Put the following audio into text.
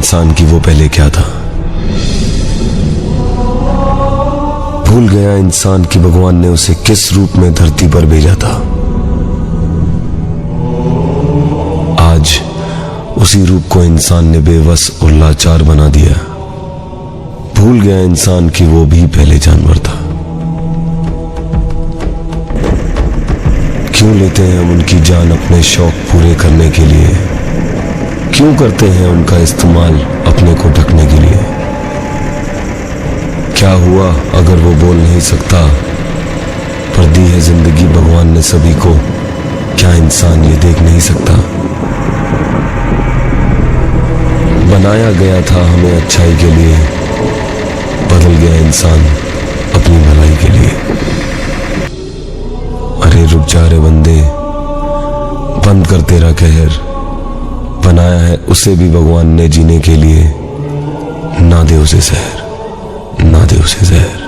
इंसान की वो पहले क्या था। भूल गया इंसान कि भगवान ने उसे किस रूप में धरती पर भेजा था। आज उसी रूप को इंसान ने बेबस और लाचार बना दिया। भूल गया इंसान कि वो भी पहले जानवर था। क्यों लेते हैं हम उनकी जान अपने शौक पूरे करने के लिए? क्यों करते हैं उनका इस्तेमाल अपने को ढकने के लिए? क्या हुआ अगर वो बोल नहीं सकता पर दी है जिंदगी भगवान ने सभी को? क्या इंसान ये देख नहीं सकता? बनाया गया था हमें अच्छाई के लिए, बदल गया इंसान अपनी भलाई के लिए। अरे रुक जा रे बंदे, बंद कर तेरा कहर। बनाया है उसे भी भगवान ने जीने के लिए, ना दे उसे जहर, ना दे उसे जहर।